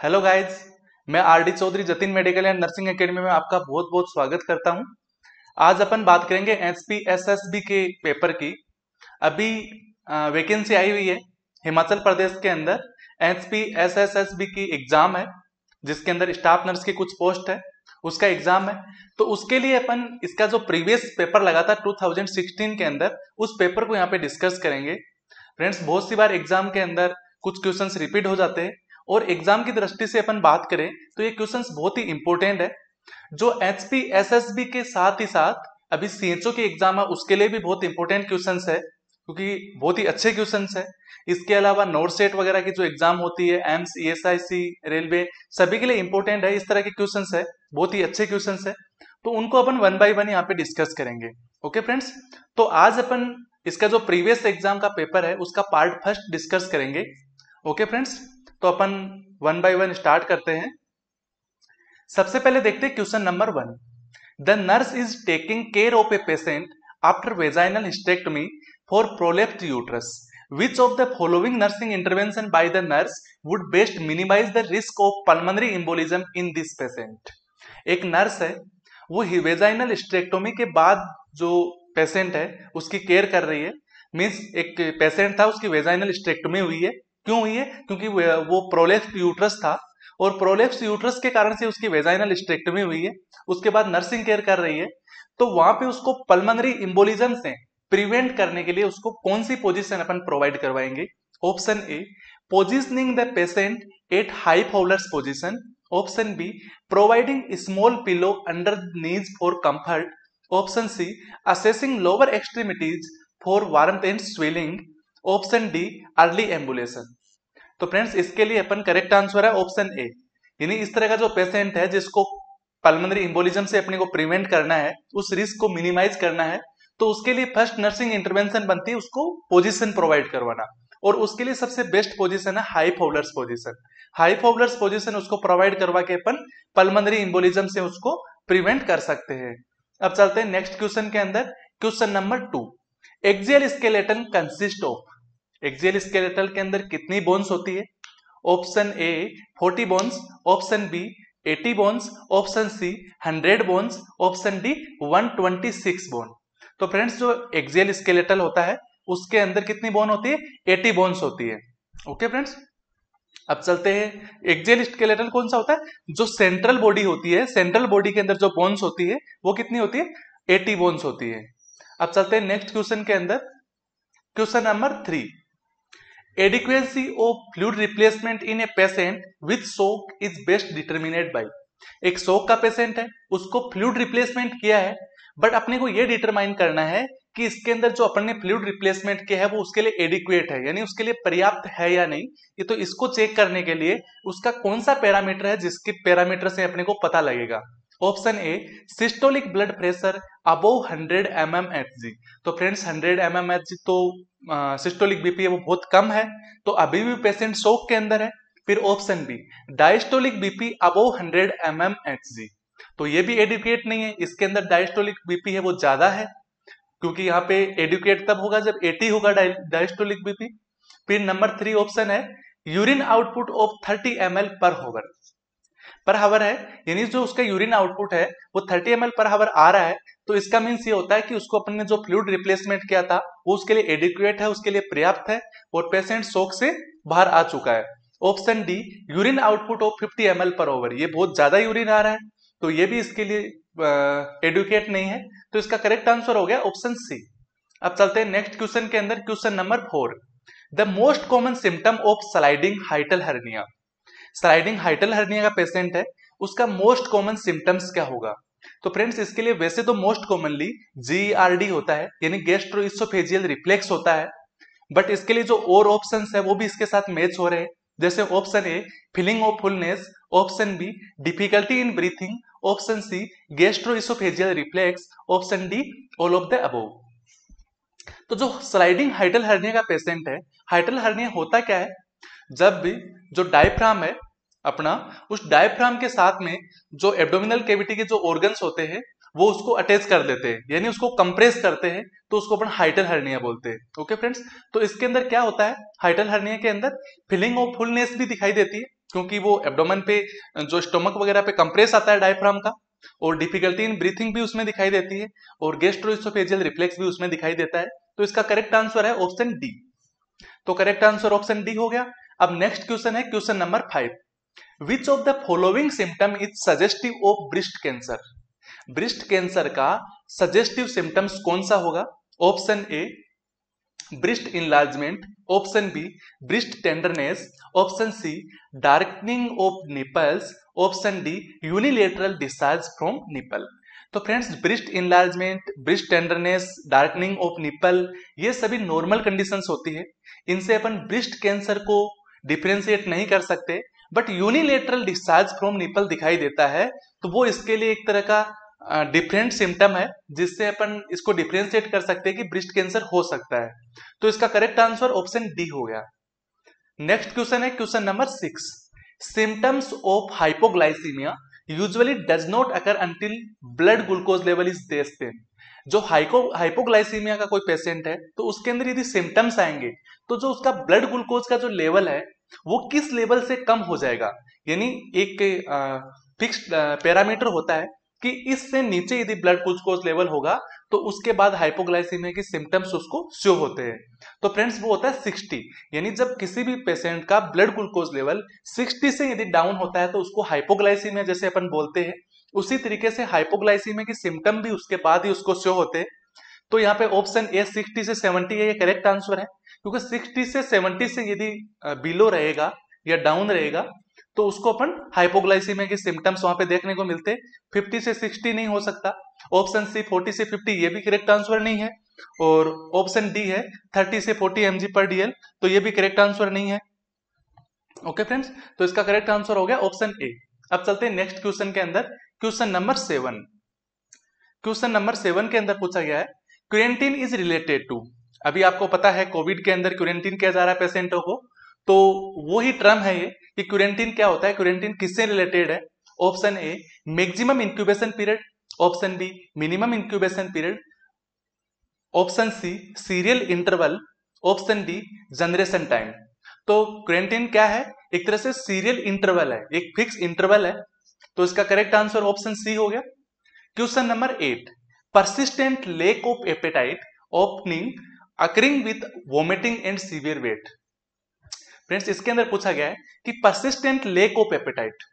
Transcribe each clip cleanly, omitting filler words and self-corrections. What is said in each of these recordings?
Hello guys, मैं R D Chaudhary Jatin medical and nursing academy में आपका बहुत बहुत स्वागत करता हूं। आज अपन बात करेंगे एचपीएसएसबी के पेपर की। अभी वैकेंसी आई हुई है हिमाचल प्रदेश के अंदर। एचपीएसएसबी की एग्जाम है जिसके अंदर स्टाफ नर्स की कुछ पोस्ट है, उसका एग्जाम है। तो उसके लिए अपन इसका जो प्रीवियस पेपर लगा था 2016 के अंदर, उस पेपर को यहाँ पे डिस्कस करेंगे। फ्रेंड्स, बहुत सी बार एग्जाम के अंदर कुछ क्वेश्चंस रिपीट हो जाते हैं और एग्जाम की दृष्टि से अपन बात करें तो ये क्वेश्चंस बहुत ही इंपॉर्टेंट है। जो एचपीएसएसबी के साथ ही साथ अभी सीएचओ की एग्जाम है उसके लिए भी बहुत इंपॉर्टेंट क्वेश्चंस है, क्योंकि बहुत ही अच्छे क्वेश्चंस है। इसके अलावा नोट सेट वगैरह की जो एग्जाम होती है, एम्स, ईएसआईसी, रेलवे, सभी के लिए इंपॉर्टेंट है। इस तरह के क्वेश्चंस है, बहुत ही अच्छे क्वेश्चंस है। तो उनको अपन वन बाय वन यहाँ पे डिस्कस करेंगे। ओके फ्रेंड्स, तो आज अपन इसका जो प्रीवियस एग्जाम का पेपर है उसका पार्ट फर्स्ट डिस्कस करेंगे। ओके फ्रेंड्स, तो अपन वन बाय वन स्टार्ट करते हैं। सबसे पहले देखते हैं question number 1। The nurse is taking care of a patient after vaginal hysterectomy for prolapsed uterus. Which of the following nursing intervention by the nurse would best minimize the risk of pulmonary embolism in this patient? एक nurse है, वो vaginal hysterectomy के बाद जो patient है उसकी care कर रही है। मीन्स एक पेशेंट था, उसकी वेजाइनल हिस्टेक्टोमी हुई है। क्यों हुई है? क्योंकि वो प्रोलेप्स्ड यूट्रस था और प्रोलेप्स्ड यूट्रस के कारण से उसकी वेजाइनल हिस्टेक्टोमी हुई है। उसके बाद नर्सिंग केयर कर रही है, तो वहां पे उसको पल्मोनरी एम्बोलिज्म से प्रिवेंट करने के लिए उसको कौन सी पोजीशन अपन प्रोवाइड करवाएंगे? Option A, positioning the patient at high Fowler's position. Option B, providing small pillow under knees for comfort. Option C, assessing lower extremities for warmth and swelling. Option D, early ambulation. तो friends, इसके लिए अपन correct answer है option A. यानी इस तरह का जो पेशेंट है जिसको पल्मोनरी एम्बोलिज्म से अपने को प्रिवेंट करना है, उस रिस्क को मिनिमाइज करना है, तो उसके लिए फर्स्ट नर्सिंग इंटरवेंशन बनती है उसको पोजीशन प्रोवाइड करवाना। और उसके लिए सबसे बेस्ट पोजीशन है high Fowler's position. High Fowler's position उसको प्रोवाइड करवा के अपन पल्मोनरी एम्बोलिज्म से उसको प्रिवेंट कर सकते हैं। अब चलते हैं नेक्स्ट क्वेश्चन के अंदर। Question number 2। Axial skeleton consist of. Axial skeleton के अंदर कितनी बोन्स होती है? Option A 40 bones, option B 80 bones, option C 100 bones, option D 126 bone. तो फ्रेंड्स, जो एक्सियल स्केलेटल होता है उसके अंदर कितनी बोन होती है? 80 बोन्स होती है। ओके फ्रेंड्स, अब चलते हैं। एक्सियल स्केलेटल कौन सा होता है? जो सेंट्रल बॉडी होती है, सेंट्रल बॉडी के अंदर जो बोन्स होती है वो कितनी होती है? 80 बोन्स होती है। अब चलते हैं नेक्स्ट क्वेश्चन के अंदर। Question number 3। Adequacy of fluid replacement in a patient with shock is best determined by। एक शोक का पेशेंट है, उसको फ्लूइड रिप्लेसमेंट किया है, बट अपने को यह डिटरमाइन करना है कि इसके अंदर जो अपन ने फ्लूइड रिप्लेसमेंट किया है वो उसके लिए एडिक्वेट है, यानी उसके लिए पर्याप्त है या नहीं। ये तो इसको चेक करने के लिए उसका कौन सा पैरामीटर है जिसके पैरामीटर से अपने को पता लगेगा। Option A, systolic blood pressure above 100 mmHg। तो फ्रेंड्स, 100 mmHg तो सिस्टोलिक बीपी है वो बहुत कम है, तो अभी भी पेशेंट शोक के अंदर है। फिर option B, diastolic BP above 100 mmHg। तो ये भी एडुकेट नहीं है, इसके अंदर डायस्टोलिक बीपी है वो ज्यादा है, क्योंकि यहाँ पे एडुकेट तब होगा जब 80 होगा डायस्टोलिक बीपी। फिर नंबर 3 ऑप्शन है, यूरिन आउटपुट ऑफ 30 ml पर हावर है, यानी जो उसका यूरिन आउटपुट है वो 30 ml पर हावर आ रहा है। तो इसका मीन्स ये होता है कि उसको अपन ने जो फ्लूइड रिप्लेसमेंट किया था वो उसके लिए एडिक्वेट है, उसके लिए पर्याप्त है और पेशेंट शोक से बाहर आ चुका है। Option D, urine output of 50 ml पर ओवर, ये बहुत ज्यादा यूरिन आ रहा है, तो ये भी इसके लिए एडुकेट नहीं है। तो इसका करेक्ट आंसर हो गया ऑप्शन सी। अब चलते हैं नेक्स्ट क्वेश्चन के अंदर। Question number 4। The most common symptom of sliding hiatal hernia. Sliding hiatal hernia का पेशेंट है, उसका मोस्ट कॉमन सिम्टम्स क्या होगा? तो फ्रेंड्स, इसके लिए वैसे तो मोस्ट कॉमनली GERD होता है, यानी गैस्ट्रोइसोफेजियल रिफ्लेक्स होता है, बट इसके लिए जो और ऑप्शंस है वो भी इसके साथ मैच हो रहे हैं। जैसे option A, feeling of fullness, option B, difficulty in breathing, option C, gastroesophageal reflex, option D, all of the above. तो जो स्लाइडिंग हाइटल हर्निया का पेशेंट है, हाइटल हर्निया होता क्या है? जब भी जो डायफ्राम है अपना, उस डायफ्राम के साथ में जो एब्डोमिनल कैविटी के जो ऑर्गन्स होते हैं वो उसको अटैच कर देते हैं, यानी उसको कंप्रेस करते हैं, तो उसको अपन हाइटल हर्निया बोलते हैं। ओके फ्रेंड्स, तो इसके अंदर क्या होता है? हाइटल हर्निया के अंदर फीलिंग ऑफ फुलनेस भी दिखाई देती है क्योंकि वो एब्डोमेन पे जो स्टोमक वगैरह पे कंप्रेस आता है डायफ्राम का, और डिफिकल्टी इन ब्रीथिंग भी उसमें दिखाई देती है, और गैस्ट्रोइसोफेजियल रिफ्लेक्स भी उसमें दिखाई देता है। तो इसका करेक्ट आंसर है ऑप्शन डी। तो करेक्ट आंसर ऑप्शन डी हो गया। अब नेक्स्ट क्वेश्चन है question number 5। Which of the following symptom is suggestive of breast cancer? Breast cancer का सजेस्टिव सिम्टम्स कौन सा होगा? Option A breast enlargement, option B breast tenderness, option C darkening of nipples, option D unilateral discharge from nipple. तो friends, breast enlargement, breast tenderness, darkening of nipple, ये सभी normal conditions होती है। इनसे अपन breast cancer को differentiate नहीं कर सकते, but unilateral discharge from nipple दिखाई देता है, तो वो इसके लिए एक तरह का डिफरेंट सिम्टम है, जिससे अपन इसको डिफरेंशिएट कर सकते हैं कि ब्रेस्ट कैंसर हो सकता है। तो इसका करेक्ट आंसर ऑप्शन डी हो गया। नेक्स्ट क्वेश्चन है question number 6। Symptoms of hypoglycaemia usually does not occur until blood glucose level is less than. जो हाइपोग्लाइसीमिया का कोई पेशेंट है, तो उसके अंदर यदि सिम्टम्स आएंगे, तो जो उसका ब्लड ग्लूकोज का जो लेवल है वो किस लेवल से कम हो जाएगा, यानी एक फिक्स्ड पैरामीटर होता है कि इससे नीचे यदि ब्लड ग्लूकोज लेवल होगा तो उसके बाद हाइपोग्लाइसीमिया की सिम्टम्स उसको शो होते हैं। तो फ्रेंड्स, वो होता है 60, यानी जब किसी भी पेशेंट का ब्लड ग्लूकोज लेवल 60 से यदि डाउन होता है तो उसको हाइपोग्लाइसीमिया जैसे अपन बोलते हैं। उसी तरीके से हाइपोग्लाइसीमिया की सिम्टम भी उसके बाद ही उसको शो होते हैं। तो यहाँ पे ऑप्शन ए 60 से 70 है, ये करेक्ट आंसर है, क्योंकि 60 से 70 से यदि बिलो रहेगा या डाउन रहेगा तो उसको अपन हाइपोग्लाइसीमिया के सिम्टम्स वहां पे देखने को मिलते। 50 से 60 नहीं हो सकता। ऑप्शन सी 40 से 50 ये भी करेक्ट आंसर नहीं है, और ऑप्शन डी है 30 से 40 mg/dl, तो ये भी करेक्ट आंसर नहीं है। ओके फ्रेंड्स, तो इसका करेक्ट आंसर हो गया ऑप्शन ए। अब चलते हैं नेक्स्ट क्वेश्चन के अंदर, क्वेश्चन नंबर 7। क्वेश्चन नंबर 7 के अंदर पूछा गया है क्वेरेंटीन इज रिलेटेड टू। अभी आपको पता है कोविड के अंदर क्वेरेंटीन किया जा रहा है पेशेंटों को, तो वो ही टर्म है ये कि क्वेरेंटीन क्या होता है, क्वेरेंटीन किससे रिलेटेड है। Option A maximum incubation period, option B minimum incubation period, option C serial interval, option D generation time. तो क्वेरेंटीन क्या है, एक तरह से सीरियल इंटरवल है, एक फिक्स इंटरवल है। तो इसका करेक्ट आंसर ऑप्शन सी हो गया। Question number 8। persistent lack of appetite opening occurring with vomiting and severe weight। Friends, इसके अंदर पूछा गया है कि persistent lack of appetite,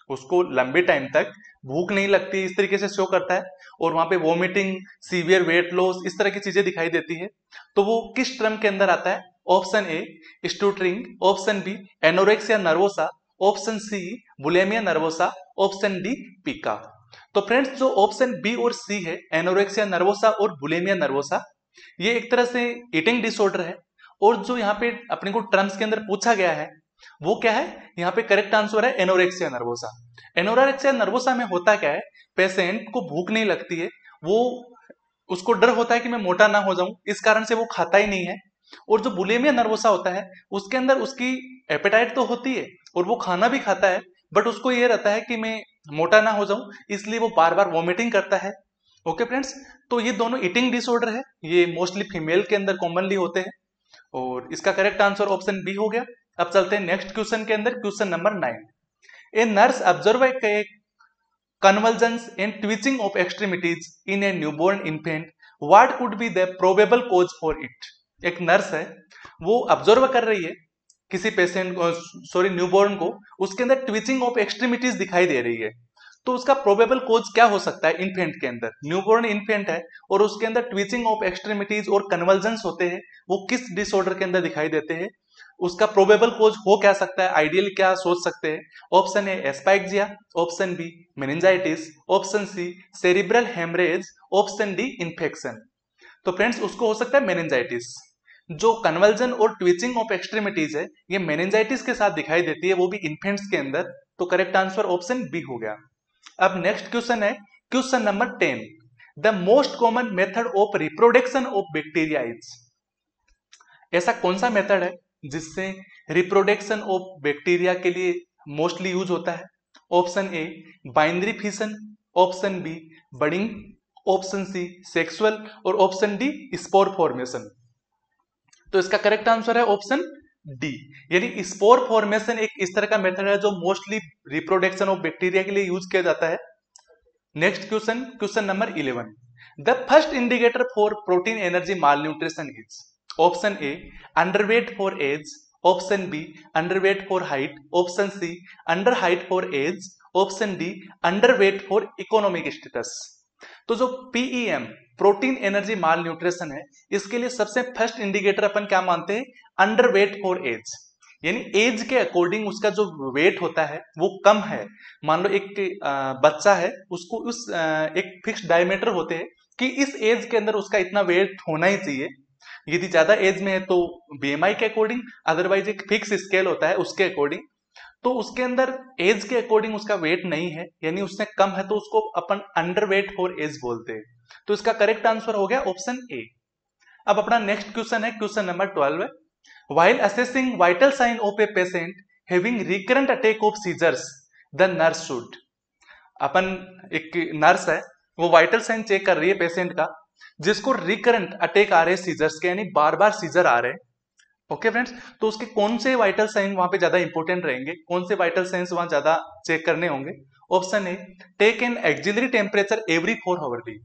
उसको लंबे टाइम तक भूख नहीं लगती, इस तरीके से शो करता है, और वहां पे वोमिटिंग, सीवियर वेट लॉस, इस तरह की चीजें दिखाई देती है, तो वो किस टर्म के अंदर आता है। Option A stuttering, option B anorexia nervosa, option C bulimia nervosa, option D pica. तो फ्रेंड्स, जो ऑप्शन बी और सी है, एनोरेक्सिया नर्वोसा और बुलिमिया नर्वोसा, ये एक तरह से ईटिंग डिसऑर्डर है, और जो यहाँ पे अपने को टर्म्स के अंदर पूछा गया है वो क्या है, यहाँ पे करेक्ट आंसर है एनोरेक्सिया नर्वोसा। एनोरेक्सिया नर्वोसा में होता क्या है, पेशेंट को भूख नहीं लगती है, वो उसको डर होता है कि मैं मोटा ना हो जाऊं, इस कारण से वो खाता ही नहीं है। और जो बुलिमिया नर्वोसा होता है, उसके अंदर उसकी एपेटाइट तो होती है और वो खाना भी खाता है, बट उसको ये रहता है कि मैं मोटा ना हो जाऊं, इसलिए वो बार बार वॉमिटिंग करता है। ओके फ्रेंड्स, तो ये दोनों ईटिंग डिसऑर्डर है, ये मोस्टली फीमेल के अंदर कॉमनली होते हैं, और इसका करेक्ट आंसर ऑप्शन बी हो गया। अब चलते हैं नेक्स्ट क्वेश्चन के अंदर, question number 9। A nurse observe a convulsions and twitching of extremities in a newborn infant, what could be the probable cause for it। एक नर्स है, वो ऑब्जर्व कर रही है किसी पेशेंट को, सॉरी न्यूबॉर्न को, उसके अंदर ट्विचिंग ऑफ एक्सट्रीमिटीज दिखाई दे रही है, तो उसका प्रोबेबल कोज क्या हो सकता है। इन्फेंट के अंदर, न्यूबॉर्न इन्फेंट है और उसके अंदर ट्विचिंग ऑफ एक्सट्रीमिटीज और कन्वर्जन्स होते हैं, वो किस डिसऑर्डर के अंदर दिखाई देते हैं, उसका प्रोबेबल कोज हो क्या सकता है, आइडियल क्या सोच सकते हैं। Option A asphyxia, option B meningitis, option C cerebral haemorrhage, option D infection. तो फ्रेंड्स, उसको हो सकता है मेनिंजाइटिस। जो कन्वर्जन और ट्विचिंग ऑफ एक्सट्रीमिटीज है, ये मेनिंजाइटिस के साथ दिखाई देती है, वो भी इन्फेंट्स के अंदर, तो करेक्ट आंसर ऑप्शन बी हो गया। अब नेक्स्ट क्वेश्चन है question number 10। The most common method of reproduction of bacteria is. ऐसा कौन सा मेथड है जिससे रिप्रोडक्शन ऑफ बैक्टीरिया के लिए मोस्टली यूज होता है। Option A binary fission, option B budding, option C sexual, और ऑप्शन डी स्पोर फॉर्मेशन। तो इसका करेक्ट आंसर है ऑप्शन डी, यानी स्पोर फॉर्मेशन एक इस तरह का मेथड है जो मोस्टली रिप्रोडक्शन ऑफ बैक्टीरिया के लिए यूज किया जाता है। Next question, question number 11, the first indicator for protein energy malnutrition is, option A underweight for age, option B underweight for height, option C under height for age, option D underweight for economic status. तो जो PEM protein energy malnutrition है, इसके लिए सबसे first indicator अपन क्या मानते हैं, underweight for as, यानी एज के अकॉर्डिंग उसका जो वेट होता है वो कम है। मान लो एक बच्चा है, उसको उस एक फिक्स डायमीटर होते हैं कि इस एज के अंदर उसका इतना वेट होना ही चाहिए। यदि ज्यादा एज में है तो बीएमआई के अकॉर्डिंग, अदरवाइज एक फिक्स स्केल होता है उसके अकॉर्डिंग। तो उसके अंदर एज के अकॉर्डिंग उसका वेट नहीं है, यानी उससे कम है, तो उसको अपन अंडरवेट फॉर एज बोलते हैं। तो इसका करेक्ट आंसर हो गया ऑप्शन ए। अब अपना नेक्स्ट क्वेश्चन है क्वेश्चन नंबर 12 है, while assessing vital sign of a patient having recurrent attack of seizures the nurse should, अपन एक नर्स है वो वाइटल साइन चेक कर रही है पेशेंट का जिसको रिकरेंट अटैक आ रहे हैं सीजर्स के, यानी बार बार सीजर आ रहे हैं। ओके फ्रेंड्स, तो उसके कौन से वाइटल साइन वहां पे ज्यादा इंपॉर्टेंट रहेंगे, कौन से वाइटल साइंस वहां ज्यादा चेक करने होंगे? Option A take an axillary temperature every 4 hourly,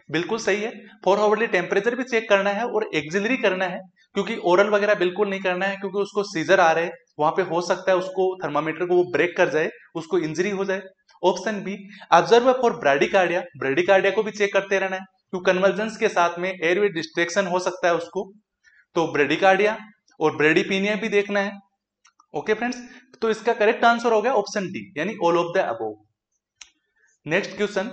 बिल्कुल सही है, 4 आवर्ली टेम्परेचर भी चेक करना है और एक्सिलरी करना है, क्योंकि ओरल वगैरह बिल्कुल नहीं करना है, क्योंकि उसको सीजर आ रहे हैं, वहां पे हो सकता है उसको थर्मामीटर को वो ब्रेक कर जाए, उसको इंजरी हो जाए। ऑप्शन बी ऑब्जर्व फॉर ब्राडिकार्डिया, ब्राडिकार्डिया को भी चेक करते रहना है, क्योंकि कन्वर्जेंस के साथ में एयरवे डिस्ट्रैक्शन हो सकता है उसको, तो ब्रेडिकार्डिया और ब्रेडिपीनिया भी देखना है। ओके फ्रेंड्स, तो इसका करेक्ट आंसर हो गया ऑप्शन डी, यानी all of the above. Next question,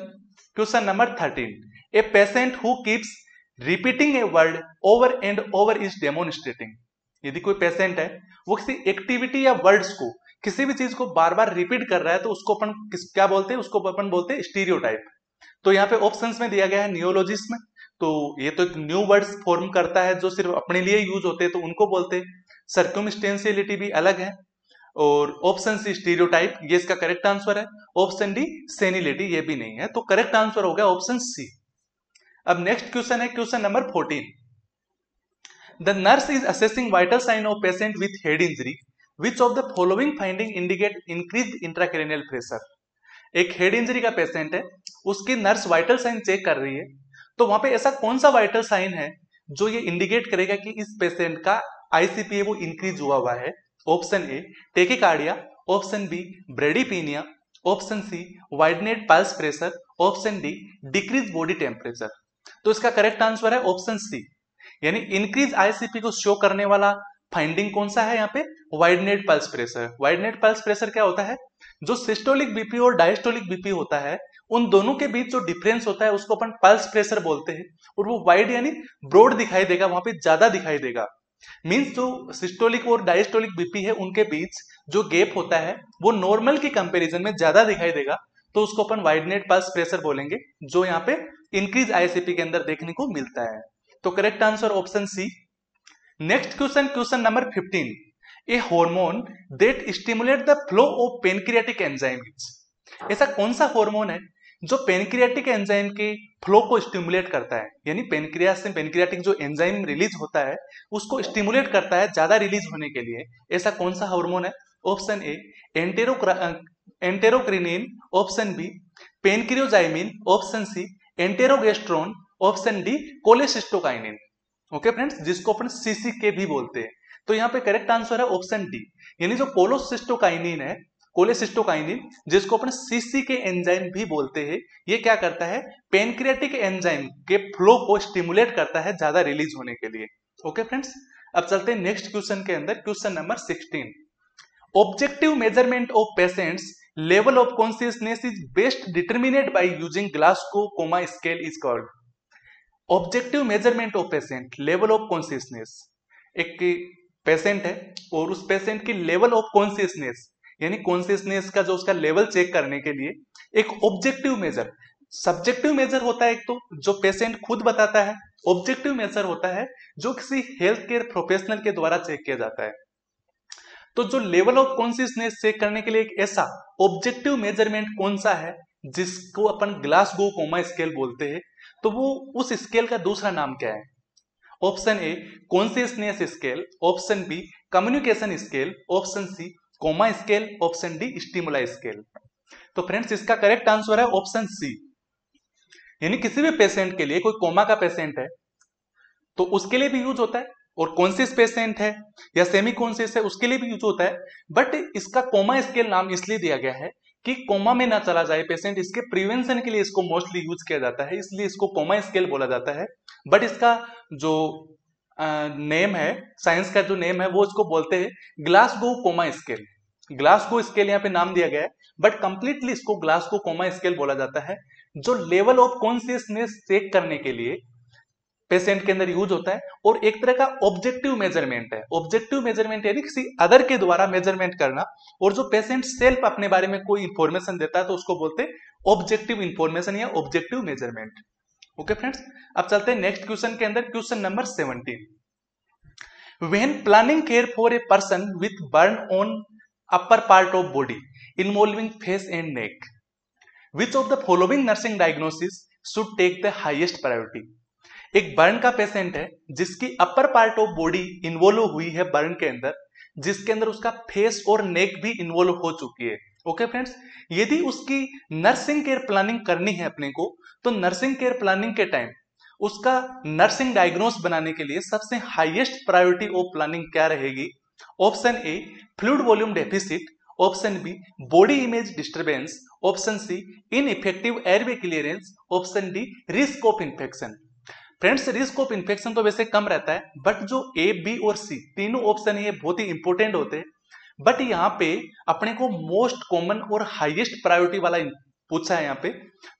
question number 13, a patient who keeps repeating a word over and over is demonstrating, यदि कोई पेशेंट है वो किसी एक्टिविटी या वर्ड्स को, किसी भी चीज को बार बार रिपीट कर रहा है, तो उसको अपन क्या बोलते हैं, उसको अपन बोलते हैं स्टीरियोटाइप। तो यहाँ पे ऑप्शंस में दिया गया है नियोलॉजिज्म, तो ये तो एक न्यू वर्ड्स फॉर्म करता है जो सिर्फ अपने लिए यूज होते हैं, तो उनको बोलते हैं। सर्क्यूमस्टेंशियलिटी भी अलग है, और ऑप्शन सी स्टीरियोटाइप, ये इसका करेक्ट आंसर है। ऑप्शन डी सेनिलिटी, ये भी नहीं है, तो करेक्ट आंसर हो गया ऑप्शन सी। अब नेक्स्ट क्वेश्चन है question number 14, the nurse is assessing vital sign of patient with head injury, which of the following finding indicate increase intracranial pressure. एक हेड इंजरी का पेशेंट है, उसकी nurse vital sign check कर रही है, तो वहां पे ऐसा कौन सा वाइटल साइन है जो ये इंडिकेट करेगा कि इस पेशेंट का आईसीपीए वो इंक्रीज हुआ है? Option A tachycardia, option B bradypnoea, option C widened pulse pressure, option D decrease body temperature. तो इसका करेक्ट आंसर है ऑप्शन सी, यानी इंक्रीज आईसीपी को शो करने वाला फाइंडिंग कौन सा है यहाँ पे? वाइडनेड पल्स प्रेशर। वाइडनेड पल्स प्रेशर क्या होता है? जो सिस्टोलिक बीपी और डायस्टोलिक बीपी होता है, उन दोनों के बीच जो डिफरेंस होता है उसको अपन पल्स प्रेशर बोलते हैं, और वो वाइड यानी ब्रॉड दिखाई देगा, वहां पे ज्यादा दिखाई देगा। मींस जो सिस्टोलिक और डायस्टोलिक बीपी है उनके बीच जो गैप होता है वो नॉर्मल की कंपैरिजन में ज्यादा दिखाई देगा, तो उसको अपन वाइडनेड पल्स प्रेशर बोलेंगे, जो यहाँ पे इंक्रीज आईसीपी के अंदर देखने को मिलता है। तो correct answer option C. Next question, question number 15, a hormone that stimulate the flow of pancreatic enzymes, ऐसा कौन सा हार्मोन है जो पेनक्रियाटिक एंजाइम के फ्लो को स्टिमुलेट करता है, यानी पेनक्रियास से पेनक्रियाटिक जो एंजाइम रिलीज होता है उसको स्टिमुलेट करता है ज्यादा रिलीज होने के लिए, ऐसा कौन सा हार्मोन है? Option A enterocrinin, option B pancreozymin, option C enterogastrone, option D cholecystokinin. Okay friends, जिसको अपन सीसीके भी बोलते हैं। तो यहाँ पे करेक्ट आंसर है ऑप्शन डी, यानी जो कोलेसिस्टोकाइनिन है, कोलेसिस्टोकाइनिन जिसको अपन सीसीके एंजाइम भी बोलते हैं, ये क्या करता है? पेनक्रियाटिक एंजाइम के फ्लो को स्टिमुलेट करता है ज्यादा रिलीज होने के लिए। ओके फ्रेंड्स, अब चलते हैं नेक्स्ट क्वेश्चन के अंदर, question number 16, objective measurement of patients level of consciousness is best determined by using Glasgow coma scale is called. Objective measurement of patient level of consciousness, एक patient है और उस patient की लेवल ऑफ कॉन्शियसनेस, यानी consciousness का जो उसका level check करने के लिए एक ऑब्जेक्टिव मेजर, सब्जेक्टिव मेजर होता है एक तो जो पेशेंट खुद बताता है, ऑब्जेक्टिव मेजर होता है जो किसी हेल्थ केयर प्रोफेशनल के द्वारा चेक किया जाता है। तो जो लेवल ऑफ कॉन्शियसनेस चेक करने के लिए एक ऐसा ऑब्जेक्टिव मेजरमेंट कौन सा है जिसको अपन ग्लासगो कोमा स्केल बोलते हैं, तो वो उस स्केल का दूसरा नाम क्या है? Option A consciousness scale, option B communication scale, option C coma scale, option D stimula scale. तो फ्रेंड्स इसका करेक्ट आंसर है ऑप्शन सी। यानी किसी भी पेशेंट के लिए, कोई कोमा का पेशेंट है तो उसके लिए भी यूज होता है, और कॉन्शियस पेशेंट है या सेमी कॉन्शियस है उसके लिए भी यूज होता है। बट इसका कोमा स्केल नाम इसलिए दिया गया है कि कोमा में ना चला जाए पेशेंट, इसके प्रिवेंशन के लिए इसको मोस्टली यूज किया जाता है, इसलिए इसको कोमा स्केल बोला जाता है। बट इसका जो नेम है, साइंस का जो नेम है, वो इसको बोलते हैं Glasgow coma scale. Glasgow scale यहाँ पे नाम दिया गया है, बट कंप्लीटली इसको ग्लासगो कोमा स्केल बोला जाता है, जो लेवल ऑफ कॉन्शियसनेस चेक करने के लिए पेशेंट के अंदर यूज होता है, और एक तरह का ऑब्जेक्टिव मेजरमेंट है। ऑब्जेक्टिव मेजरमेंट यानी किसी अदर के द्वारा मेजरमेंट करना, और जो पेशेंट सेल्फ अपने बारे में कोई इंफॉर्मेशन देता है तो उसको बोलते हैं ऑब्जेक्टिव इंफॉर्मेशन या ऑब्जेक्टिव मेजरमेंट। ओके फ्रेंड्स, अब चलते हैं नेक्स्ट क्वेश्चन के अंदर, question number 17। When planning care for a person with burn on upper part of body involving face and neck, which of the following nursing diagnosis should take the highest priority. एक burn का patient है जिसकी upper part of body involve हुई है burn के अंदर, जिसके अंदर उसका फेस और नेक भी इन्वॉल्व हो चुकी है। ओके फ्रेंड्स, यदि उसकी नर्सिंग केयर प्लानिंग करनी है अपने को, तो नर्सिंग केयर प्लानिंग के टाइम उसका नर्सिंग डायग्नोस बनाने के लिए सबसे हाईएस्ट प्रायोरिटी ऑफ प्लानिंग क्या रहेगी? Option A fluid volume deficit, option B body image disturbance, option C ineffective airway clearance, option D risk of infection. Friends risk of infection तो वैसे कम रहता है, बट जो ए बी और सी तीनों option है ये बहुत ही इंपॉर्टेंट होते हैं। बट यहाँ पे अपने को मोस्ट कॉमन और हाईएस्ट प्रायोरिटी वाला पूछा है यहाँ पे,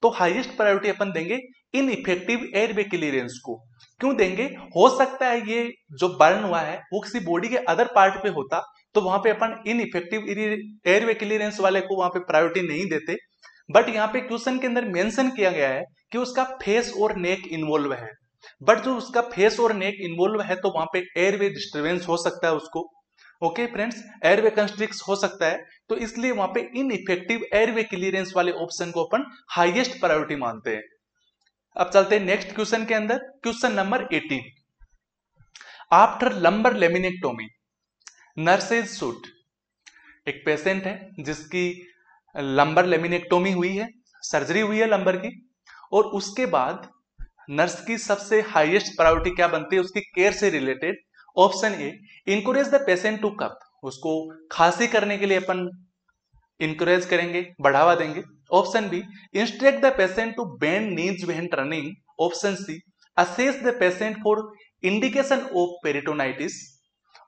तो हाईएस्ट प्रायोरिटी अपन देंगे इनइफेक्टिव एयरवे क्लियरेंस को। क्यों देंगे? हो सकता है ये जो बर्न हुआ है वो किसी बॉडी के अदर पार्ट पे होता तो वहां पे अपन इनइफेक्टिव एयरवे क्लियरेंस वाले को वहां पे प्रायोरिटी नहीं देते। बट यहाँ पे क्वेश्चन के अंदर मेंशन किया गया है कि उसका फेस और नेक इन्वॉल्व है, बट जो उसका फेस और नेक इन्वॉल्व है तो वहां पे एयरवे डिस्टर्बेंस हो सकता है उसको। ओके फ्रेंड्स, एयरवे कंस्ट्रिक्स हो सकता है, तो इसलिए वहां पे इनइफेक्टिव एयरवे क्लियरेंस वाले ऑप्शन को अपन हाईएस्ट प्रायोरिटी मानते हैं। अब चलते हैं नेक्स्ट क्वेश्चन के अंदर, question number 18। After lumbar laminectomy nurses should, एक पेशेंट है जिसकी लंबर लेमिनेक्टोमी हुई है, सर्जरी हुई है लंबर की, और उसके बाद नर्स की सबसे हाईएस्ट प्रायोरिटी क्या बनती है उसकी केयर से related? Option A encourage the patient to cough, उसको खांसी करने के लिए अपन इंकरेज करेंगे, बढ़ावा देंगे। Option B instruct the patient to bend knees when turning, option C assess the patient for indication of peritonitis,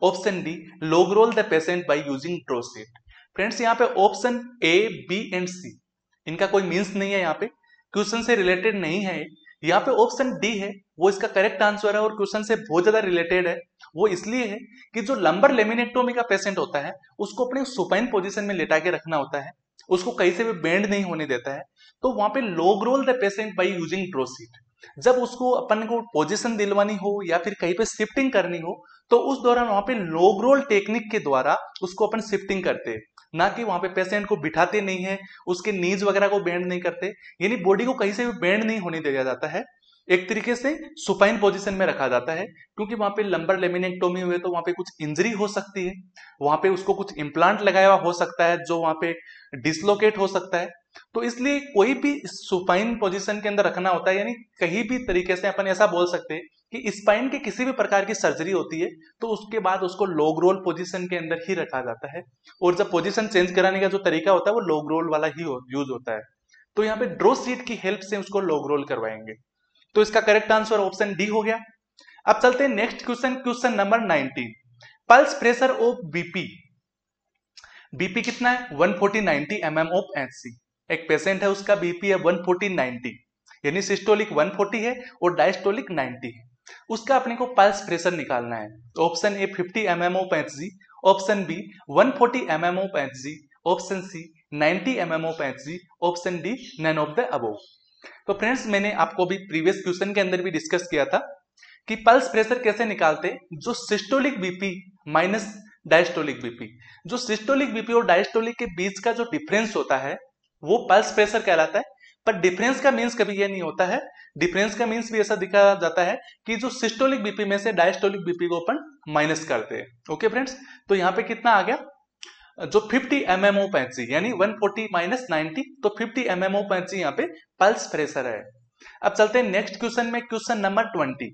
option D log roll the patient by using draw sheet. Friends यहाँ पे option A B and C इनका कोई means नहीं है, यहाँ पे question से related नहीं है। यहाँ पे ऑप्शन डी है वो इसका करेक्ट आंसर है और क्वेश्चन से बहुत ज्यादा रिलेटेड है। वो इसलिए है कि जो लंबर लेमिनेक्टोमी का पेशेंट होता है उसको अपने सुपाइन पोजीशन में लेटा के रखना होता है, उसको कहीं से भी बेंड नहीं होने देता है, तो वहां पे log roll the patient by using draw sheet. जब उसको अपन को पोजीशन दिलवानी हो या फिर कहीं पे शिफ्टिंग करनी हो तो उस दौरान वहां पे लॉग रोल टेक्निक के द्वारा उसको अपन शिफ्टिंग करते हैं, ना कि वहां पे पेशेंट को बिठाते नहीं है, उसके नीज वगैरह को बेंड नहीं करते, यानी बॉडी को कहीं से भी बेंड नहीं होने दिया जाता है, एक तरीके से सुपाइन पोजीशन में रखा जाता है। क्योंकि वहां पे लंबर लेमिनेक्टोमी हुए तो वहां पे कुछ इंजरी हो सकती है, वहां पे उसको कुछ इम्प्लांट लगाया हुआ हो सकता है जो वहां पे डिसलोकेट हो सकता है, तो इसलिए कोई भी सुपाइन पोजीशन के अंदर रखना होता है। यानी कहीं भी तरीके से अपन ऐसा बोल सकते हैं कि स्पाइन के किसी भी प्रकार की सर्जरी होती है तो उसके बाद उसको लॉग रोल पोजीशन के अंदर ही रखा जाता है, और जब पोजीशन चेंज कराने का जो तरीका होता है वो लॉग रोल वाला ही यूज होता है। तो यहाँ पे ड्रॉ शीट की हेल्प से उसको लॉग रोल करवाएंगे, तो इसका करेक्ट आंसर ऑप्शन डी हो गया। अब चलते हैं next question, question number 19। Pulse pressure of BP, BP कितना है? 140/90 mm ऑफ एचसी। एक पेशेंट है उसका बीपी है 140/90, यानी सिस्टोलिक 140 है और डायस्टोलिक 90 है, उसका अपने को पल्स प्रेशर निकालना है। Option A 50 mm of H, option B 140 mm of H, option C 90 mm of H, option D none of the above. तो फ्रेंड्स मैंने आपको भी प्रीवियस क्वेश्चन के अंदर भी डिस्कस किया था कि पल्स प्रेशर कैसे निकालते, जो systolic BP minus diastolic BP, जो सिस्टोलिक बीपी और डायस्टोलिक के बीच का जो डिफरेंस होता है वो पल्स प्रेशर कहलाता है। पर डिफरेंस का मीन्स कभी ये नहीं होता है। डिफरेंस का मीन्स भी ऐसा दिखा जाता है कि जो सिस्टोलिक बीपी में से डायस्टोलिक बीपी को अपन माइनस करते हैं। ओके फ्रेंड्स, तो यहाँ पे कितना आ गया, जो 50 mmHg यानी 140 माइनस 90, तो 50 mmHg यहाँ पे पल्स प्रेशर है। अब चलते हैं नेक्स्ट क्वेश्चन में, question number 20।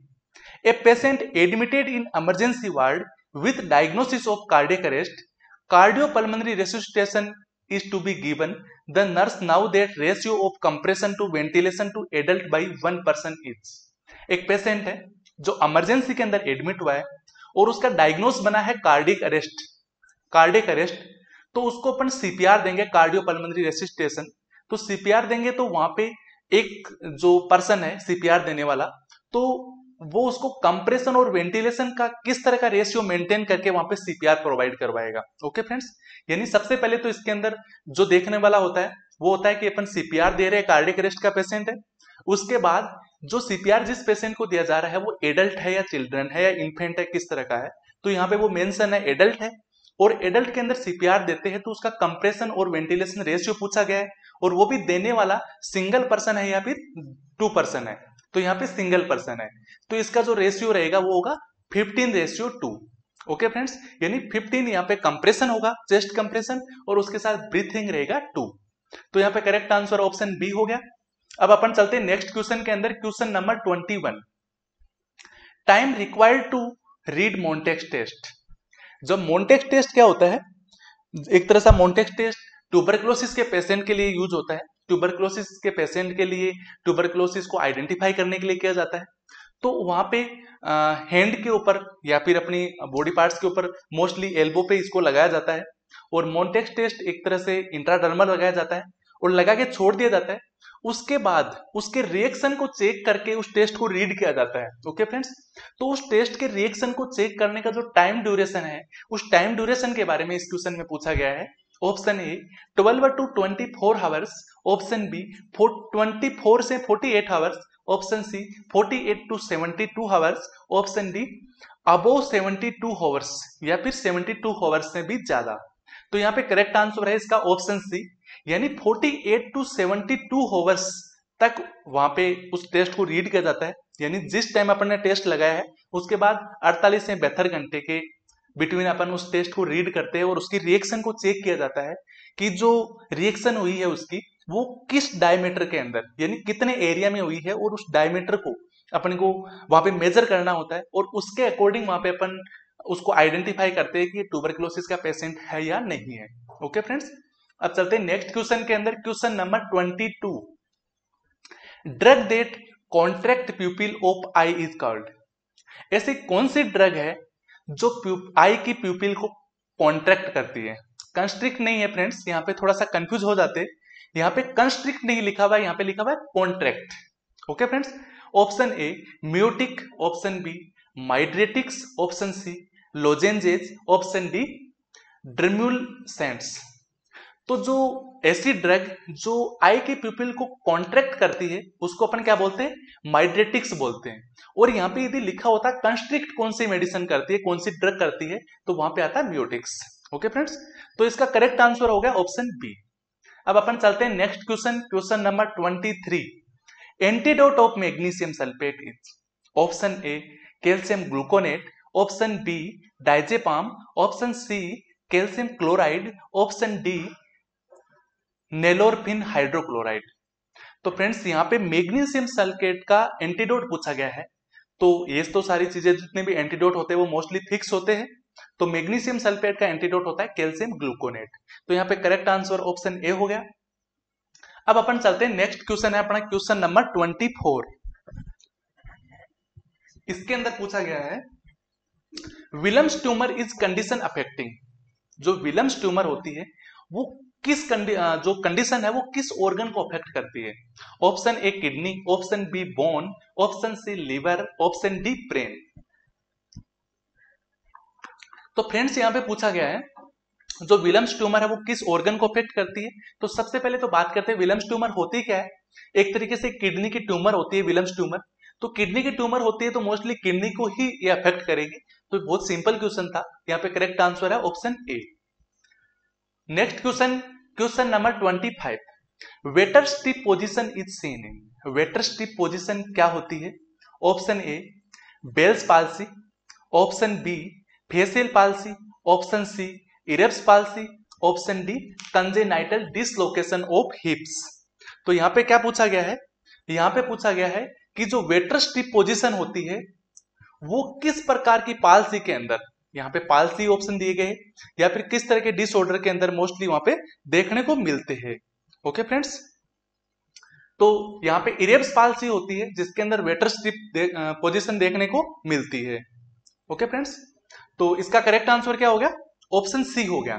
A patient admitted in emergency ward with diagnosis of cardiac arrest, cardiopulmonary resuscitation is to be given. The nurse now that ratio of compression to ventilation to adult by 1% each. एक patient है जो emergency के अंदर admit हुआ है और उसका diagnose बना है कार्डियक अरेस्ट, तो उसको अपन सीपीआर देंगे, कार्डियोपल्मोनरी रेसुसिटेशन। तो सीपीआर देंगे तो वहां पे एक जो पर्सन है सीपीआर देने वाला, तो वो उसको कंप्रेशन और वेंटिलेशन का किस तरह का रेशियो मेंटेन करके वहां पे सीपीआर प्रोवाइड करवाएगा। ओके फ्रेंड्स, यानी सबसे पहले तो इसके अंदर जो देखने वाला होता है वो होता है कि अपन सीपीआर दे रहे हैं, कार्डियक अरेस्ट का पेशेंट है। उसके बाद जो सीपीआर जिस पेशेंट को दिया जा रहा है वो एडल्ट है या चिल्ड्रन है या इन्फेंट है, किस तरह का है। तो यहाँ पे वो मेंशन है एडल्ट है, और एडल्ट के अंदर सीपीआर देते हैं तो उसका कंप्रेशन और वेंटिलेशन रेशियो पूछा गया है, और वो भी देने वाला सिंगल पर्सन है या फिर 2 पर्सन है। तो यहाँ पे सिंगल पर्सन है, तो इसका जो रेशियो रहेगा वो होगा 15:2। ओके फ्रेंड्स, यानी 15 यहाँ पे कंप्रेशन होगा, चेस्ट कंप्रेशन, और उसके साथ ब्रीथिंग रहेगा 2। तो यहाँ पे करेक्ट आंसर ऑप्शन बी हो गया। अब अपन चलते हैं नेक्स्ट क्वेश्चन के अंदर, question number 21। Time required to read Mantoux test. जो मोन्टेक्स टेस्ट क्या होता है, एक तरह से मोन्टेक्स टेस्ट ट्यूबरक्लोसिस के पेशेंट के लिए यूज होता है। ट्यूबरक्लोसिस के पेशेंट के लिए ट्यूबरक्लोसिस को आइडेंटिफाई करने के लिए किया जाता है। तो वहां पे हैंड के ऊपर या फिर अपनी बॉडी पार्ट्स के ऊपर, मोस्टली एल्बो पे इसको लगाया जाता है, और मोन्टेक्स टेस्ट एक तरह से इंट्राडर्मल लगाया जाता है और लगा के छोड़ दिया जाता है। उसके बाद उसके रिएक्शन को चेक करके उस टेस्ट को रीड किया जाता है। ओके फ्रेंड्स, तो उस टेस्ट के रिएक्शन को चेक करने का जो टाइम ड्यूरेशन है, उस टाइम ड्यूरेशन के बारे में इस क्वेश्चन में पूछा गया है। Option A 12 to 24 hours, option B 24 से 48 hours, option C 48 to 72 hours, option D above 72 hours या फिर 72 आवर्स से भी ज्यादा। तो यहाँ पे करेक्ट आंसर है इसका ऑप्शन सी, यानी 48 to 72 आवर्स तक वहां पे उस टेस्ट को रीड किया जाता है। यानी जिस टाइम अपन ने टेस्ट लगाया है उसके बाद 48 से 72 घंटे के बिटवीन अपन उस टेस्ट को रीड करते हैं और उसकी रिएक्शन को चेक किया जाता है कि जो रिएक्शन हुई है उसकी वो किस डायमीटर के अंदर, यानी कितने एरिया में हुई है, और उस डायमीटर को अपन को वहां पे मेजर करना होता है, और उसके अकॉर्डिंग वहां पे अपन उसको आइडेंटिफाई करते हैं कि ये ट्यूबरक्लोसिस का पेशेंट है या नहीं है। ओके फ्रेंड्स, अब चलते हैं नेक्स्ट क्वेश्चन के अंदर, question number 22। Drug that contract प्यूपिल of I is called. ऐसी कौन सी ड्रग है जो आई की प्यूपिल को कॉन्ट्रैक्ट करती है। कंस्ट्रिक्ट नहीं है फ्रेंड्स, यहाँ पे थोड़ा सा कंफ्यूज हो जाते हैं। यहाँ पे कंस्ट्रिक्ट नहीं लिखा हुआ है, यहाँ पे लिखा हुआ है contract. Okay friends, option A miotic, option B mydriatics, option C lozenges, option D demulcents. तो जो ऐसी ड्रग जो आई के प्यूपिल को कॉन्ट्रैक्ट करती है उसको अपन क्या बोलते हैं, माइड्रेटिक्स बोलते हैं। और यहाँ पे यदि लिखा होता है कंस्ट्रिक्ट कौन सी मेडिसिन करती है, कौन सी ड्रग करती है, तो वहां पे आता है म्यूटिक्स। ओके फ्रेंड्स, तो इसका करेक्ट आंसर हो गया ऑप्शन बी। अब अपन चलते हैं next question, question number 23। Antidote of magnesium sulphate is, option A calcium gluconate, option B diazepam, option C calcium chloride, option D nalorphine hydrochloride. तो फ्रेंड्स यहाँ पे मैग्नीशियम सल्फेट का एंटीडोट पूछा गया है। तो ये तो सारी चीजें जितने भी एंटीडोट होते हैं वो मोस्टली फिक्स होते हैं। तो मैग्नीशियम सल्फेट का एंटीडोट होता है कैल्शियम ग्लूकोनेट। तो यहाँ पे करेक्ट आंसर ऑप्शन ए हो गया। अब अपन चलते हैं नेक्स्ट क्वेश्चन है अपना क्वेश्चन नंबर 24। इसके अंदर पूछा गया है Williams tumour is condition affecting. जो विलियम्स ट्यूमर होती है वो किस जो कंडीशन है वो किस ऑर्गन को अफेक्ट करती है। Option A kidney, option B bone, option C liver, option D brain. तो फ्रेंड्स यहाँ पे पूछा गया है जो विलियम्स ट्यूमर है वो किस ऑर्गन को अफेक्ट करती है। तो सबसे पहले तो बात करते हैं विलियम्स ट्यूमर होती क्या है। एक तरीके से किडनी की ट्यूमर होती है विलियम्स ट्यूमर। तो किडनी की ट्यूमर होती है तो मोस्टली किडनी को ही ये अफेक्ट करेगी। तो बहुत सिंपल क्वेश्चन था, यहाँ पे करेक्ट आंसर है option A. Next question, question number 25। Waiter strip position is seen in. Waiter strip position क्या होती है? Option A Bell's palsy, option B facial palsy, option C Erb's palsy, option D congenital dislocation of hips. तो यहां पे क्या पूछा गया है? यहां पे पूछा गया है कि जो वेटर स्ट्रिप पोजीशन होती है वो किस प्रकार की पाल्सी के अंदर, यहाँ पे पाल्सी ऑप्शन दिए गए या फिर किस तरह के डिसऑर्डर के अंदर मोस्टली वहां पे देखने को मिलते हैं। ओके फ्रेंड्स, तो यहाँ पे इरेप्स पाल्सी होती है जिसके अंदर वेटर स्ट्रिप पोजीशन देखने को मिलती है। ओके फ्रेंड्स, तो इसका करेक्ट आंसर क्या हो गया? ऑप्शन सी हो गया,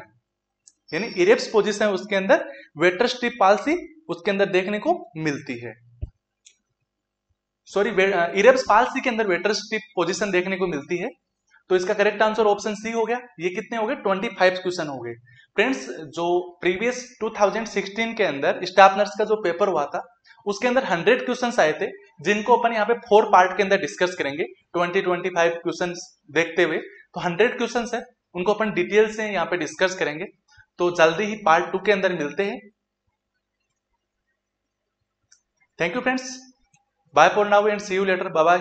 यानी इरेप्स पोजीशन उसके अंदर वेटर स्ट्रिप पाल्सी उसके अंदर देखने को मिलती है। सॉरी, इरेप्स पाल्सी के अंदर वेटर स्ट्रिप पोजीशन देखने को मिलती है। तो इसका करेक्ट आंसर ऑप्शन सी हो गया। ये कितने हो गए? 25 क्वेश्चन हो गए फ्रेंड्स। जो प्रीवियस 2016 के अंदर स्टाफ नर्स का जो पेपर हुआ था उसके अंदर 100 क्वेश्चंस आए थे, जिनको अपन यहाँ पे 4 पार्ट के अंदर डिस्कस करेंगे 20-25 क्वेश्चंस देखते हुए। तो 100 क्वेश्चंस है, उनको अपन डिटेल से यहाँ पे डिस्कस करेंगे। तो जल्दी ही पार्ट 2 के अंदर मिलते हैं। Thank you friends, bye for now and see you later, bye bye.